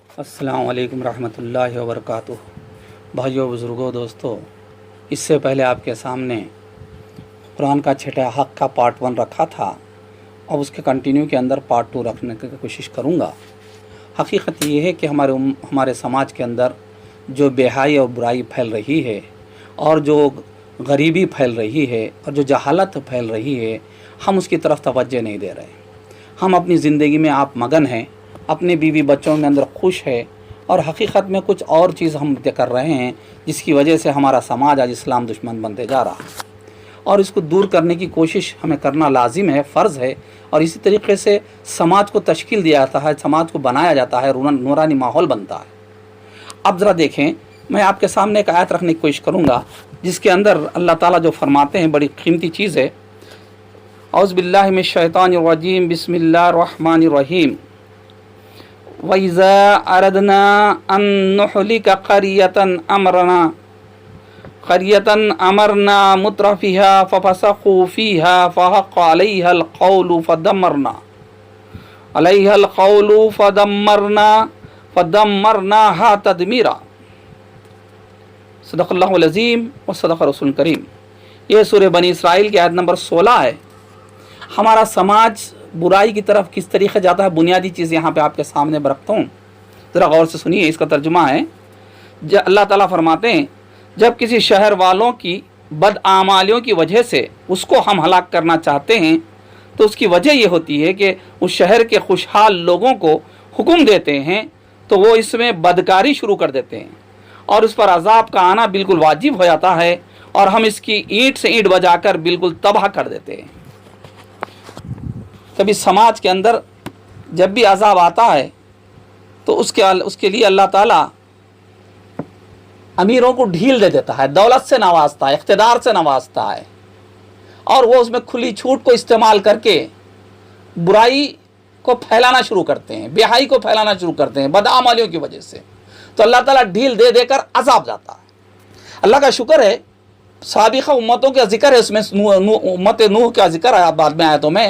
السلام علیکم ورحمۃ اللہ وبرکاتہ۔ بھائیوں، بزرگوں، دوستوں، اس سے پہلے آپ کے سامنے قرآن کا چھٹا حق کا پارٹ 1 رکھا تھا، اب اس کے کنٹینیو کے اندر پارٹ 2 رکھنے کی کوشش کروں گا۔ حقیقت یہ ہے کہ ہمارے سماج کے اندر جو بے-حیائی اور برائی پھیل رہی ہے، اور جو غریبی پھیل رہی ہے، اور جو جہالت پھیل رہی ہے، ہم اس کی طرف توجہ نہیں دے رہے۔ ہم اپنی زندگی میں آپ مگن ہیں، اپنے بیوی بچوں کے اندر خوش ہے، اور حقیقت میں کچھ اور چیز ہم کر رہے ہیں جس کی وجہ سے ہمارا سماج آج اسلام دشمن بنتے جا رہا ہے، اور اس کو دور کرنے کی کوشش ہمیں کرنا لازم ہے، فرض ہے۔ اور اسی طریقے سے سماج کو تشکیل دیا جاتا ہے، سماج کو بنایا جاتا ہے، نورانی ماحول بنتا ہے۔ اب ذرا دیکھیں، میں آپ کے سامنے ایک آیت رکھنے کی کوشش کروں گا جس کے اندر اللہ تعالیٰ جو فرماتے ہیں، بڑی قیمتی چیز ہے۔ اعوذ باللہ من الشیطان الرجیم، بسم اللہ الرحمن الرحیم۔ وَإِذَا أَرَدْنَا أَن نُّهْلِكَ قَرْيَةً أَمَرْنَا مُتْرَفِيهَا فَفَسَقُوا فِيهَا فَحَقَّ عَلَيْهَا الْقَوْلُ فَدَمَّرْنَاهَا تَدْمِيرًا۔ صدق اللہ العظیم و صدق رسول کریم۔ یہ سورہ بنی اسرائیل کی آیت نمبر 16 ہے۔ ہمارا سماج برائی کی طرف کس طریقے جاتا ہے، بنیادی چیز یہاں پہ آپ کے سامنے رکھتا ہوں، ذرا غور سے سنیے۔ اس کا ترجمہ ہے، اللہ تعالیٰ فرماتے ہیں، جب کسی شہر والوں کی بدعمالیوں کی وجہ سے اس کو ہم ہلاک کرنا چاہتے ہیں تو اس کی وجہ یہ ہوتی ہے کہ اس شہر کے خوشحال لوگوں کو حکم دیتے ہیں تو وہ اس میں بدکاری شروع کر دیتے ہیں، اور اس پر عذاب کا آنا بالکل واجب ہو جاتا ہے، اور ہم اس کی اینٹ سے اینٹ بجا کر بالکل تباہ کر دیتے ہیں۔ کبھی سماج کے اندر جب بھی عذاب آتا ہے تو اس کے لیے اللہ تعالیٰ امیروں کو ڈھیل دے دیتا ہے، دولت سے نوازتا ہے، اقتدار سے نوازتا ہے، اور وہ اس میں کھلی چھوٹ کو استعمال کر کے برائی کو پھیلانا شروع کرتے ہیں، بے حیائی کو پھیلانا شروع کرتے ہیں بدعمالیوں کی وجہ سے۔ تو اللہ تعالیٰ ڈھیل دے دے کر عذاب جاتا ہے۔ اللہ کا شکر ہے، سابقہ امتوں کا ذکر ہے، اس میں امت نوح کا ذکر ہے بعد میں آیتوں میں۔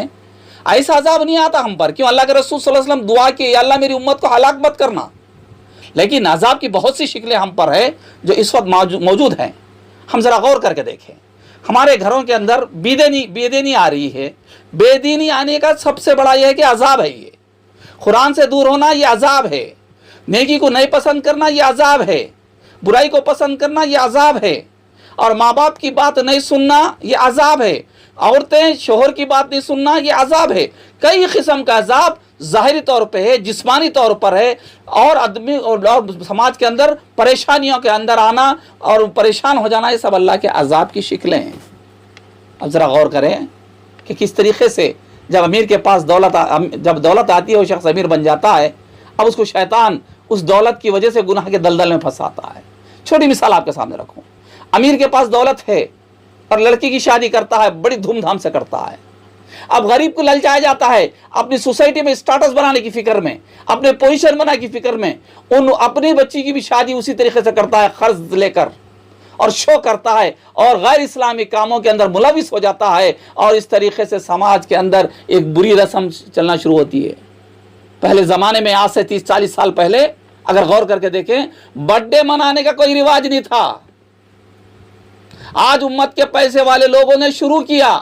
ایسا عذاب نہیں آتا ہم پر، کیوں؟ اللہ کے رسول صلی اللہ علیہ وسلم دعا کی، یا اللہ میری امت کو ہلاک مت کرنا۔ لیکن عذاب کی بہت سی شکلیں ہم پر ہے جو اس وقت موجود ہیں۔ ہم ذرا غور کر کے دیکھیں، ہمارے گھروں کے اندر بے دینی آ رہی ہے۔ بے دینی آنے کا سب سے بڑا یہ ہے کہ عذاب ہے۔ یہ قرآن سے دور ہونا، یہ عذاب ہے۔ نیکی کو نہیں پسند کرنا، یہ عذاب ہے۔ برائی کو پسند کرنا، یہ عذاب ہے۔ اور ماں باپ کی بات نہیں سننا، یہ عذاب ہے۔ عورتیں شوہر کی بات نہیں سننا، یہ عذاب ہے۔ کئی قسم کا عذاب ظاہری طور پہ ہے، جسمانی طور پر ہے، اور آدمی اور سماج کے اندر پریشانیوں کے اندر آنا اور پریشان ہو جانا، یہ سب اللہ کے عذاب کی شکلیں ہیں۔ اب ذرا غور کریں کہ کس طریقے سے جب امیر کے پاس جب دولت آتی ہے، وہ شخص امیر بن جاتا ہے، اب اس کو شیطان اس دولت کی وجہ سے گناہ کے دلدل میں پھنساتا ہے۔ چھوٹی مثال آپ کے سامنے رکھوں، امیر کے پاس دولت ہے اور لڑکی کی شادی کرتا ہے، بڑی دھوم دھام سے کرتا ہے۔ اب غریب کو للچایا جاتا ہے، اپنی سوسائٹی میں سٹیٹس بنانے کی فکر میں، اپنے پوزیشن بنانے کی فکر میں، اپنی بچی کی بھی شادی اسی طریقے سے کرتا ہے، قرض لے کر، اور شو کرتا ہے، اور غیر اسلامی کاموں کے اندر ملوث ہو جاتا ہے، اور اس طریقے سے سماج کے اندر ایک بری رسم چلنا شروع ہوتی ہے۔ پہلے زمانے میں، آج سے 30-40 سال پہلے اگر غور کر کے دیکھیں، برتھ ڈے منانے کا کوئی رواج نہیں تھا۔ آج امت کے پیسے والے لوگوں نے شروع کیا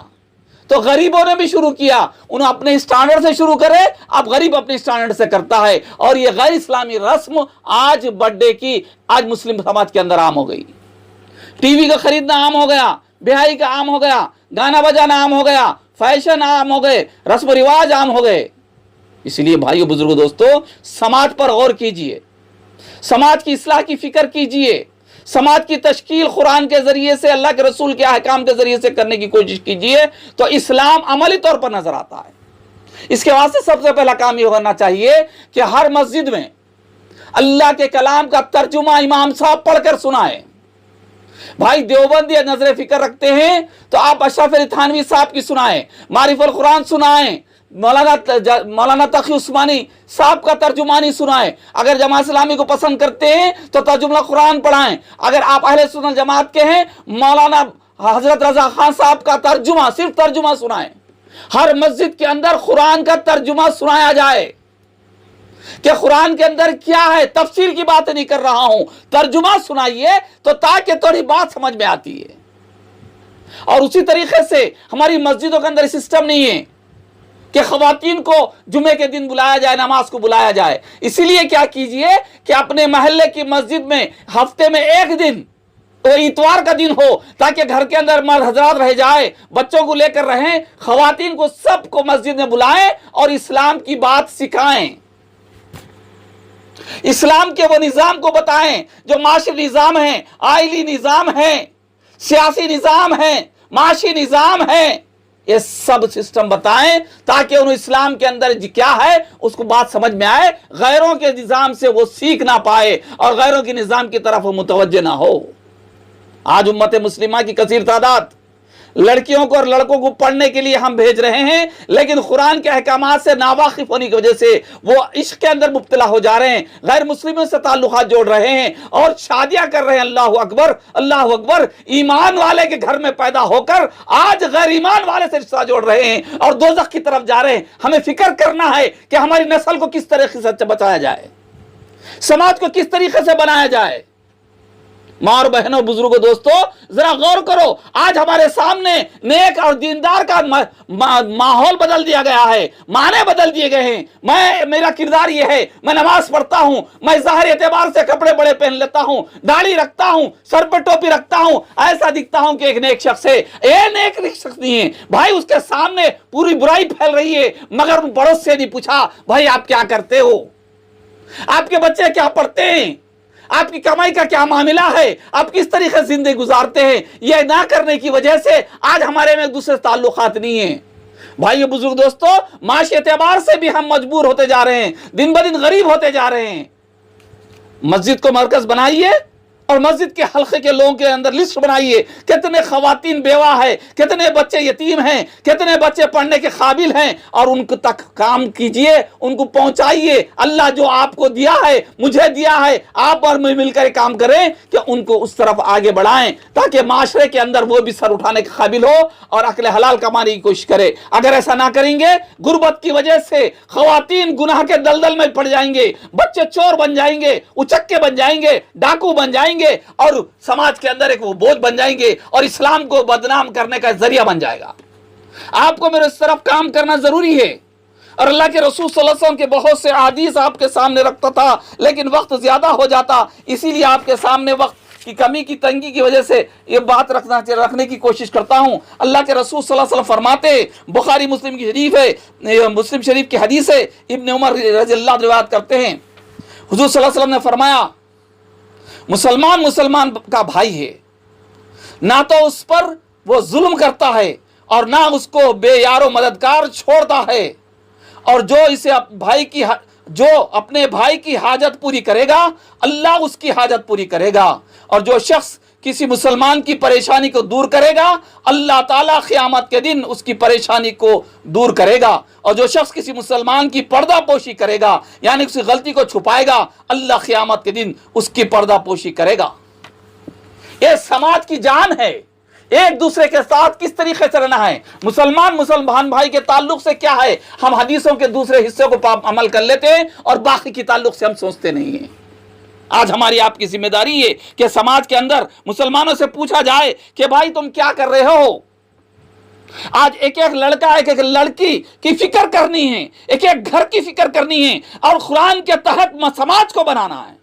تو غریبوں نے بھی شروع کیا۔ انہوں اپنے اسٹینڈرڈ سے شروع کرے، اب غریب اپنے اسٹینڈرڈ سے کرتا ہے، اور یہ غیر اسلامی رسم آج برتھ ڈے کی آج مسلم سماج کے اندر عام ہو گئی۔ ٹی وی کا خریدنا عام ہو گیا، بیاہی کا عام ہو گیا، گانا بجانا عام ہو گیا، فیشن عام ہو گئے، رسم و رواج عام ہو گئے۔ اس لیے بھائیو، بزرگوں، دوستو، سماج پر غور کیجئے، سماج کی اصلاح کی فکر کیجئے، سماج کی تشکیل قرآن کے ذریعے سے، اللہ کے رسول کے احکام کے ذریعے سے کرنے کی کوشش کیجئے تو اسلام عملی طور پر نظر آتا ہے۔ اس کے واسطے سب سے پہلا کام یہ ہونا چاہیے کہ ہر مسجد میں اللہ کے کلام کا ترجمہ امام صاحب پڑھ کر سنائیں۔ بھائی دیوبندی نظر فکر رکھتے ہیں تو آپ اشرف علی تھانوی صاحب کی سنائیں، معارف القرآن سنائیں، مولانا تقی عثمانی صاحب کا ترجمانی سنائیں۔ اگر جماعت اسلامی کو پسند کرتے ہیں تو ترجمہ قرآن پڑھائیں۔ اگر آپ اہل سنت جماعت کے ہیں، مولانا حضرت رضا خان صاحب کا ترجمہ، صرف ترجمہ سنائیں۔ ہر مسجد کے اندر قرآن کا ترجمہ سنایا جائے۔ کہ قرآن کے اندر کیا ہے، تفسیر کی بات نہیں کر رہا ہوں، ترجمہ سنائیے تو تاکہ تھوڑی بات سمجھ میں آتی ہے۔ اور اسی طریقے سے ہماری مسجدوں کے اندر سسٹم نہیں ہے کہ خواتین کو جمعے کے دن بلایا جائے، نماز کو بلایا جائے۔ اسی لیے کیا کیجئے کہ اپنے محلے کی مسجد میں ہفتے میں ایک دن تو اتوار کا دن ہو، تاکہ گھر کے اندر مرد حضرات رہ جائے، بچوں کو لے کر رہیں، خواتین کو سب کو مسجد میں بلائیں اور اسلام کی بات سکھائیں، اسلام کے وہ نظام کو بتائیں جو معاشی نظام ہے، آئلی نظام ہے، سیاسی نظام ہے، معاشی نظام ہے، یہ سب سسٹم بتائیں تاکہ انہوں اسلام کے اندر کیا ہے اس کو بات سمجھ میں آئے، غیروں کے نظام سے وہ سیکھ نہ پائے اور غیروں کے نظام کی طرف وہ متوجہ نہ ہو۔ آج امت مسلمہ کی کثیر تعداد لڑکیوں کو اور لڑکوں کو پڑھنے کے لیے ہم بھیج رہے ہیں، لیکن قرآن کے احکامات سے ناواقف ہونے کی وجہ سے وہ عشق کے اندر مبتلا ہو جا رہے ہیں، غیر مسلموں سے تعلقات جوڑ رہے ہیں اور شادیاں کر رہے ہیں۔ اللہ اکبر، اللہ اکبر، ایمان والے کے گھر میں پیدا ہو کر آج غیر ایمان والے سے رشتہ جوڑ رہے ہیں اور دوزخ کی طرف جا رہے ہیں۔ ہمیں فکر کرنا ہے کہ ہماری نسل کو کس طریقے سے بچایا جائے، سماج کو کس طریقے سے بنایا جائے۔ ماں اور بہنوں، بزرگوں، دوستو، ذرا غور کرو، آج ہمارے سامنے نیک اور دیندار کا ماحول بدل دیا گیا ہے، معنی بدل دیے گئے ہیں۔ میرا کردار یہ ہے، میں نماز پڑھتا ہوں، میں ظاہر اعتبار سے کپڑے بڑے پہن لیتا ہوں، داڑھی رکھتا ہوں، سر پہ ٹوپی رکھتا ہوں، ایسا دکھتا ہوں کہ ایک نیک شخص ہے۔ یہ نیک شخص نہیں ہے بھائی، اس کے سامنے پوری برائی پھیل رہی ہے، مگر پڑوس سے نہیں پوچھا بھائی آپ کیا کرتے ہو، آپ کے بچے کیا پڑھتے ہیں، آپ کی کمائی کا کیا معاملہ ہے، آپ کس طریقے سے زندگی گزارتے ہیں۔ یہ نہ کرنے کی وجہ سے آج ہمارے میں ایک دوسرے سے تعلقات نہیں ہیں۔ بھائی بزرگ دوستو، معاشی اعتبار سے بھی ہم مجبور ہوتے جا رہے ہیں، دن بدن غریب ہوتے جا رہے ہیں۔ مسجد کو مرکز بنائیے اور مسجد کے حلقے کے لوگوں کے اندر لسٹ بنائیے، کتنے خواتین بیوہ ہیں، کتنے بچے یتیم ہیں، کتنے بچے پڑھنے کے قابل ہیں، اور ان تک کام کیجئے، ان کو پہنچائیے۔ اللہ جو آپ کو دیا ہے، مجھے دیا ہے، آپ اور میں مل کر کام کریں کہ ان کو اس طرف آگے بڑھائیں تاکہ معاشرے کے اندر وہ بھی سر اٹھانے کے قابل ہو اور عقل حلال کمانے کی کوشش کرے۔ اگر ایسا نہ کریں گے، غربت کی وجہ سے خواتین گناہ کے دلدل میں پڑ جائیں گے، بچے چور بن جائیں گے، اچکے بن جائیں گے، ڈاکو بن جائیں گے اور سماج کے اندر ایک وہ بوجھ بن جائیں گے اور اسلام کو بدنام کرنے کا ذریعہ بن جائے گا۔ آپ کو میرے اس طرف کام کرنا ضروری ہے، اور اللہ کے رسول صلی اللہ علیہ وسلم کے بہت سے احادیث آپ کے سامنے رکھتا تھا، لیکن وقت زیادہ ہو جاتا، اسی لیے آپ کے سامنے وقت کی کمی کی تنگی کی وجہ سے یہ بات رکھنے کی کوشش کرتا ہوں۔ اللہ کے رسول صلی اللہ علیہ وسلم فرماتے، بخاری مسلم کی حدیث ہے، مسلم شریف کی حدیث ہے، ابن عمر رضی اللہ عنہ روایت کرتے ہیں، حضور صلی اللہ علیہ وسلم نے فرمایا، مسلمان کا بھائی ہے، نہ تو اس پر وہ ظلم کرتا ہے اور نہ اس کو بے یار و مددگار چھوڑتا ہے، اور جو اپنے بھائی کی حاجت پوری کرے گا اللہ اس کی حاجت پوری کرے گا، اور جو شخص کسی مسلمان کی پریشانی کو دور کرے گا اللہ تعالیٰ قیامت کے دن اس کی پریشانی کو دور کرے گا، اور جو شخص کسی مسلمان کی پردہ پوشی کرے گا یعنی کسی غلطی کو چھپائے گا اللہ قیامت کے دن اس کی پردہ پوشی کرے گا۔ یہ سماج کی جان ہے، ایک دوسرے کے ساتھ کس طریقے سے رہنا ہے۔ مسلمان بھائی کے تعلق سے کیا ہے، ہم حدیثوں کے دوسرے حصے کو عمل کر لیتے ہیں اور باقی کی تعلق سے ہم سوچتے نہیں ہیں۔ آج ہماری آپ کی ذمہ داری ہے کہ سماج کے اندر مسلمانوں سے پوچھا جائے کہ بھائی تم کیا کر رہے ہو۔ آج ایک ایک لڑکا ایک ایک لڑکی کی فکر کرنی ہے، ایک ایک گھر کی فکر کرنی ہے اور قرآن کے تحت سماج کو بنانا ہے۔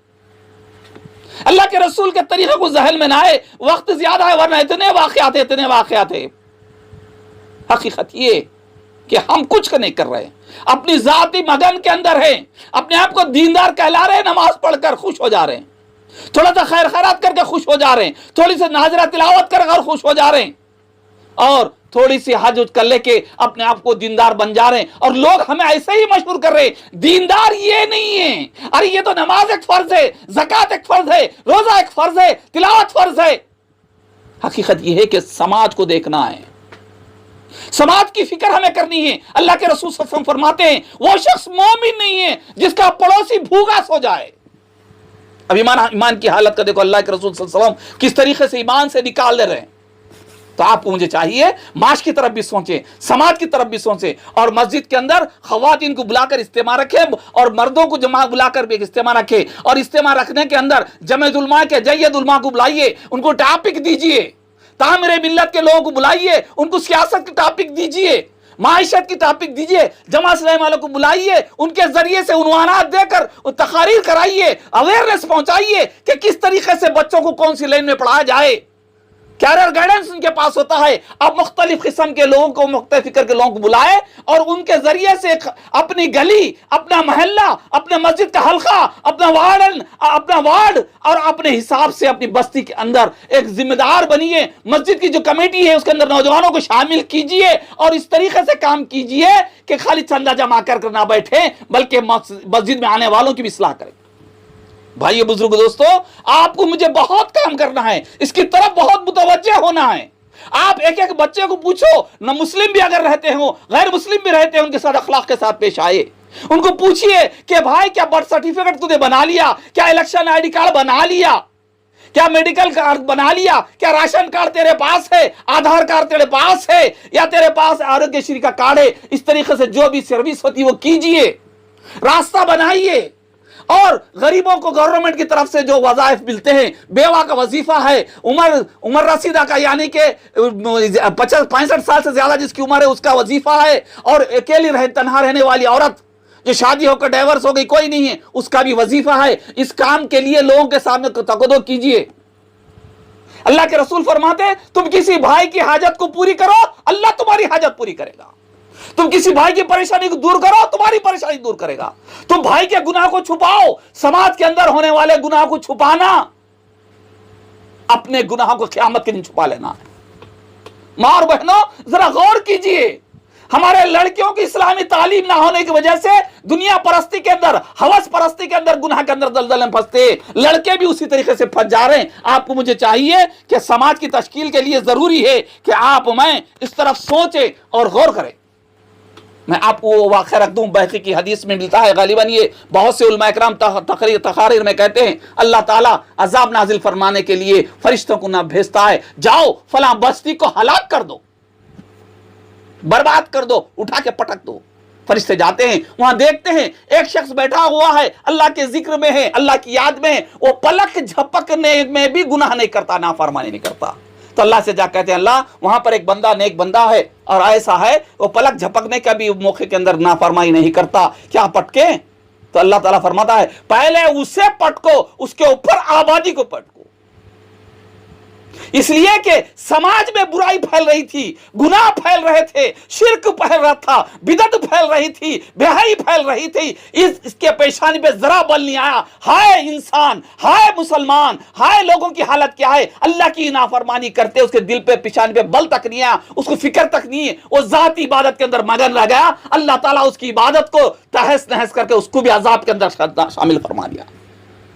اللہ کے رسول کے طریقے کو ذہن میں نہ آئے، وقت زیادہ ہے ورنہ اتنے واقعات ہیں۔ حقیقت یہ کہ ہم کچھ نہیں کر رہے، اپنی ذاتی مگن کے اندر ہیں، اپنے آپ کو دیندار کہلا رہے ہیں، نماز پڑھ کر خوش ہو جا رہے ہیں، تھوڑا سا خیر خیرات کر کے خوش ہو جا رہے ہیں، تھوڑی سی ناظرہ تلاوت کر کر خوش ہو جا رہے ہیں، اور تھوڑی سی حج کر لے کے اپنے آپ کو دیندار بن جا رہے ہیں، اور لوگ ہمیں ایسے ہی مشہور کر رہے ہیں دیندار یہ نہیں ہے، ارے یہ تو نماز ایک فرض ہے، زکوٰۃ ایک فرض ہے، روزہ ایک فرض ہے، تلاوت فرض ہے۔ حقیقت یہ ہے کہ سماج کو دیکھنا ہے، سماج کی فکر ہمیں کرنی ہے۔ اللہ کے رسول صلی اللہ علیہ وسلم فرماتے ہیں وہ شخص مومن نہیں ہے جس کا پڑوسی بھوکا سو جائے۔ اب ایمان کی حالت کا دیکھو، اللہ کے رسول صلی اللہ علیہ وسلم کس طریقے سے ایمان سے نکال دے رہے ہیں۔ تو آپ کو مجھے چاہیے معاش کی طرف بھی سوچیں, سماج کی طرف بھی سوچیں, اور مسجد کے اندر خواتین کو بلا کر اجتماع رکھیں اور مردوں کو جمع بلا کر بھی اجتماع رکھیں, اور اجتماع رکھنے کے اندر جمع علماء کے جید علماء کو بلائیے, ان کو ٹاپک دیجئے, تعمیر ملت کے لوگوں کو بلائیے, ان کو سیاست کی ٹاپک دیجئے, معیشت کی ٹاپک دیجئے, جماعت اسلامی والوں کو بلائیے, ان کے ذریعے سے عنوانات دے کر تقاریر کرائیے, اویئرنیس پہنچائیے کہ کس طریقے سے بچوں کو کون سی لائن میں پڑھایا جائے. کیریئر گائیڈنس ان کے پاس ہوتا ہے. اب مختلف قسم کے لوگوں کو, مختلف فکر کے لوگوں کو بلائے اور ان کے ذریعے سے اپنی گلی, اپنا محلہ, اپنے مسجد کا حلقہ, اپنا وارڈ اور اپنے حساب سے اپنی بستی کے اندر ایک ذمہ دار بنیے. مسجد کی جو کمیٹی ہے اس کے اندر نوجوانوں کو شامل کیجئے اور اس طریقے سے کام کیجئے کہ خالی چندہ جمع کر نہ بیٹھے بلکہ مسجد میں آنے والوں کی بھی اصلاح کریں. بھائیو بزرگ دوستو, آپ کو مجھے بہت کام کرنا ہے, اس کی طرف بہت متوجہ ہونا ہے. آپ ایک ایک بچے کو پوچھو, نہ مسلم بھی اگر رہتے ہوں غیر مسلم بھی رہتے ہیں, ان کے ساتھ اخلاق کے ساتھ پیش آئے. ان کو پوچھئے کہ بھائی کیا برتھ سرٹیفکیٹ تو نے بنا لیا, کیا الیکشن آئی ڈی کارڈ بنا لیا, کیا میڈیکل کارڈ بنا لیا, کیا راشن کارڈ تیرے پاس ہے, آدھار کارڈ تیرے پاس ہے, یا تیرے پاس آروگیہ شری کا کارڈ ہے. اس طریقے سے جو بھی سروس ہوتی ہے وہ کیجئے, راستہ بنائیے. اور غریبوں کو گورنمنٹ کی طرف سے جو وظائف ملتے ہیں, بیوہ کا وظیفہ ہے, عمر رسیدہ کا یعنی کہ 65 سال سے زیادہ جس کی عمر ہے اس کا وظیفہ ہے, اور اکیلی تنہا رہنے والی عورت جو شادی ہو کر ڈائیورس ہو گئی کوئی نہیں ہے اس کا بھی وظیفہ ہے. اس کام کے لیے لوگوں کے سامنے تقدم کیجئے. اللہ کے رسول فرماتے ہیں تم کسی بھائی کی حاجت کو پوری کرو, اللہ تمہاری حاجت پوری کرے گا. تم کسی بھائی کی پریشانی کو دور کرو, تمہاری پریشانی دور کرے گا. تم بھائی کے گناہ کو چھپاؤ. سماج کے اندر ہونے والے گناہ کو چھپانا اپنے گناہ کو قیامت کے دن چھپا لینا ہے. ماں اور بہنوں ذرا غور کیجئے, ہمارے لڑکیوں کی اسلامی تعلیم نہ ہونے کی وجہ سے دنیا پرستی کے اندر, ہوس پرستی کے اندر, گناہ کے اندر دلدل میں پھنستے. لڑکے بھی اسی طریقے سے پھنس جا رہے ہیں. آپ کو مجھے چاہیے کہ سماج کی تشکیل کے لیے ضروری ہے کہ آپ میں اس طرف سوچیں اور غور کریں. میں آپ کو وہ واقعہ رکھ دوں, بیہقی کی حدیث میں ملتا ہے. غالباً یہ بہت سے علماء کرام تقاریر میں کہتے ہیں اللہ تعالیٰ عذاب نازل فرمانے کے لیے فرشتوں کو نہ بھیجتا ہے, جاؤ فلاں بستی کو ہلاک کر دو, برباد کر دو, اٹھا کے پٹک دو. فرشتے جاتے ہیں, وہاں دیکھتے ہیں ایک شخص بیٹھا ہوا ہے, اللہ کے ذکر میں ہے, اللہ کی یاد میں ہے, وہ پلک جھپکنے میں بھی گناہ نہیں کرتا, نافرمانی نہیں کرتا. تو اللہ سے جا کہتے ہیں اللہ وہاں پر ایک بندہ نیک بندہ ہے اور ایسا ہے وہ پلک جھپکنے کا بھی موقع کے اندر نافرمانی نہیں کرتا, کیا پٹکے؟ تو اللہ تعالیٰ فرماتا ہے پہلے اسے پٹکو, اس کے اوپر آبادی کو پٹکو. اس لیے کہ سماج میں برائی پھیل رہی تھی, گناہ پھیل رہے تھے, شرک پھیل رہا تھا, بدعت پھیل رہی تھی, بے-حیائی پھیل رہی تھی. اس کے پیشانی پہ ذرا بل نہیں آیا. ہائے انسان, ہائے مسلمان, ہائے لوگوں کی حالت کیا ہے, اللہ کی نافرمانی کرتے اس کے دل پہ پیشانی پہ بل تک نہیں آیا, اس کو فکر تک نہیں ہے, وہ ذاتی عبادت کے اندر مگن رہ گیا. اللہ تعالیٰ اس کی عبادت کو تہس نہس کر کے اس کو بھی عذاب کے اندر شامل فرما دیا.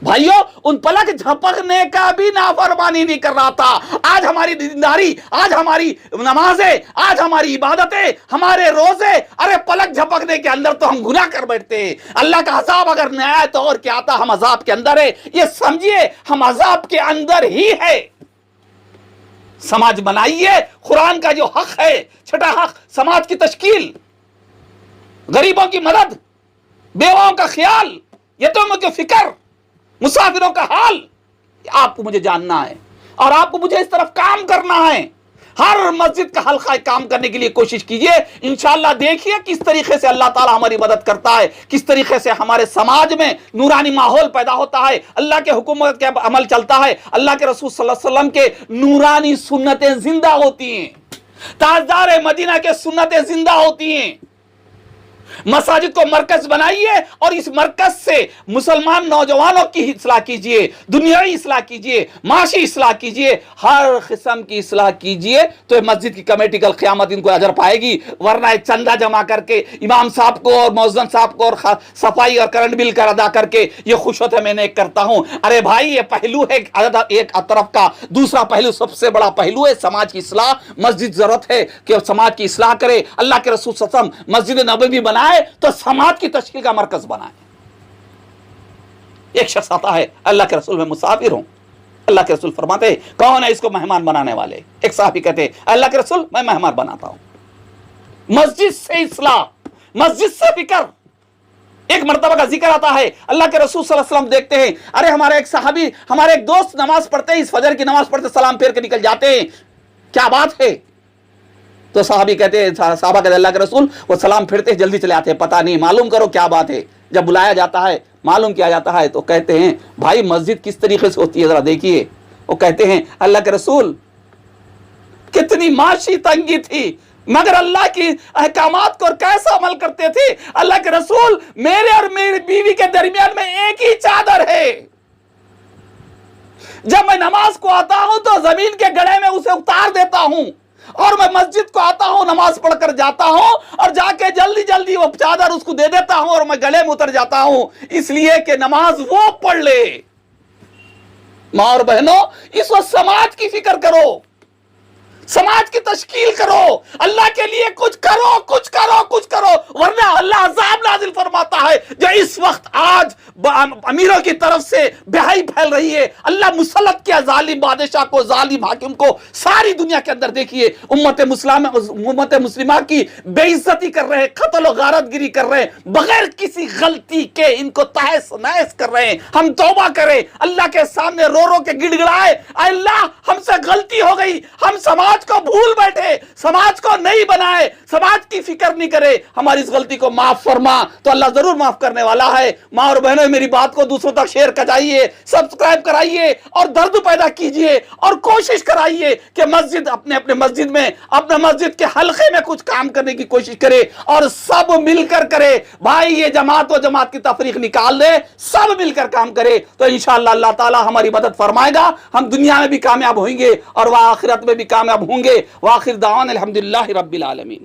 بھائیو ان پلک جھپکنے کا بھی نافرمانی نہیں کر رہا تھا. آج ہماری دینداری, آج ہماری نمازیں, آج ہماری عبادتیں, ہمارے روزے, ارے پلک جھپکنے کے اندر تو ہم گناہ کر بیٹھتے ہیں. اللہ کا عذاب اگر نہ آئے تو اور کیا آتا, ہم عذاب کے اندر ہے. یہ سمجھیے ہم عذاب کے اندر ہی ہے. سماج بنائیے, قرآن کا جو حق ہے, چھٹا حق سماج کی تشکیل, غریبوں کی مدد, بیواؤں کا خیال, یتیموں کی فکر, مسافروں کا حال, آپ کو مجھے جاننا ہے اور آپ کو مجھے اس طرف کام کرنا ہے. ہر مسجد کا حلقہ کام کرنے کے لیے کوشش کیجئے. انشاءاللہ دیکھیے کس طریقے سے اللہ تعالیٰ ہماری مدد کرتا ہے, کس طریقے سے ہمارے سماج میں نورانی ماحول پیدا ہوتا ہے, اللہ کے حکومت کے عمل چلتا ہے, اللہ کے رسول صلی اللہ علیہ وسلم کے نورانی سنتیں زندہ ہوتی ہیں, تاجدار مدینہ کے سنتیں زندہ ہوتی ہیں. مساجد کو مرکز بنائیے اور اس مرکز سے مسلمان نوجوانوں کی اصلاح کیجئے, دنیاوی اصلاح کیجئے, معاشی اصلاح کیجئے, ہر قسم کی اصلاح کیجئے. تو مسجد کی کمیٹی کل قیامت ان کو اجر پائے گی. ورنہ چندہ جمع کر کے امام صاحب کو اور مؤذن صاحب کو اور صفائی اور کرنٹ بل کر ادا کر کے یہ خوش ہوتے میں نیک کرتا ہوں. ارے بھائی یہ پہلو ہے ایک طرف کا, دوسرا پہلو سب سے بڑا پہلو ہے سماج کی اصلاح. مسجد ضرورت ہے کہ سماج کی اصلاح کرے. اللہ کے رسول صلی اللہ علیہ وسلم مسجد نبوی بنائے تو سماج کی تشکیل کا مرکز بنائے. ایک شخص آتا ہے اللہ کے رسول میں مسافر ہوں, اللہ کے رسول فرماتے کون ہے اس کو مہمان بنانے والے؟ ایک صحابی کہتے اللہ کے رسول میں مہمان بناتا ہوں۔ مسجد سے اصلاح، مسجد سے فکر۔ ایک مرتبہ کا ذکر آتا ہے اللہ کے رسول صلی اللہ علیہ وسلم دیکھتے ہیں، ارے ہمارے ایک صحابی، ہمارے ایک دوست نماز پڑھتے ہیں، اس فجر کی نماز پڑھتے سلام پھیر کے نکل جاتے ہیں، کیا بات ہے؟ تو صحابہ کہتے ہیں اللہ کے رسول وہ سلام پھرتے جلدی چلے آتے ہیں، پتہ نہیں، معلوم کرو کیا بات ہے۔ جب بلایا جاتا ہے، معلوم کیا جاتا ہے، تو کہتے ہیں بھائی مسجد کس طریقے سے ہوتی ہے ذرا دیکھیے۔ وہ کہتے ہیں اللہ کے رسول کتنی معاشی تنگی تھی مگر اللہ کی احکامات کو کیسا عمل کرتے تھے۔ اللہ کے رسول میرے اور میری بیوی کے درمیان میں ایک ہی چادر ہے، جب میں نماز کو آتا ہوں تو زمین کے گڑھے میں اسے اتار دیتا ہوں، اور میں مسجد کو آتا ہوں نماز پڑھ کر جاتا ہوں، اور جا کے جلدی جلدی وہ چادر اس کو دے دیتا ہوں اور میں گلے میں اتر جاتا ہوں، اس لیے کہ نماز وہ پڑھ لے۔ ماں اور بہنوں، اس وقت سماج کی فکر کرو، سماج کی تشکیل کرو، اللہ کے لیے کچھ کرو، کچھ کرو، کچھ کرو، ورنہ اللہ عذاب نازل فرماتا ہے۔ جو اس وقت آج امیروں کی طرف سے بہائی پھیل رہی ہے، اللہ مسلط کیا ظالم بادشاہ کو، ظالم حاکم کو ساری دنیا کے اندر۔ دیکھیے امت مسلمہ کی بے عزتی کر رہے ہیں، قتل و غارت گری کر رہے ہیں، بغیر کسی غلطی کے ان کو تہس نہس کر رہے ہیں۔ ہم توبہ کریں، اللہ کے سامنے رو رو کے گڑ گڑائے، اے اللہ ہم سے غلطی ہو گئی، ہم سماج کو بھول بیٹھے، سماج کو نہیں بنائے، سماج کی فکر نہیں کرے، ہماری اس غلطی کو معاف فرما، تو اللہ ضرور معاف کرنے والا ہے۔ ماں اور بہنوں، میری بات کو دوسروں تک شیئر کرائیے، سبسکرائب کرائیے، اور درد پیدا کیجئے، اور کوشش کرائیے کہ مسجد اپنے مسجد میں، اپنے مسجد کے حلقے میں کچھ کام کرنے کی کوشش کرے، اور سب مل کر کرے۔ بھائی یہ جماعت و جماعت کی تفریق نکال دے، سب مل کر کام کرے تو انشاءاللہ اللہ تعالی ہماری مدد فرمائے گا، ہم دنیا میں بھی کامیاب ہوئیں گے اور آخرت میں بھی کامیاب ہوں گے۔ وآخر دعوانا الحمدللہ رب العالمین۔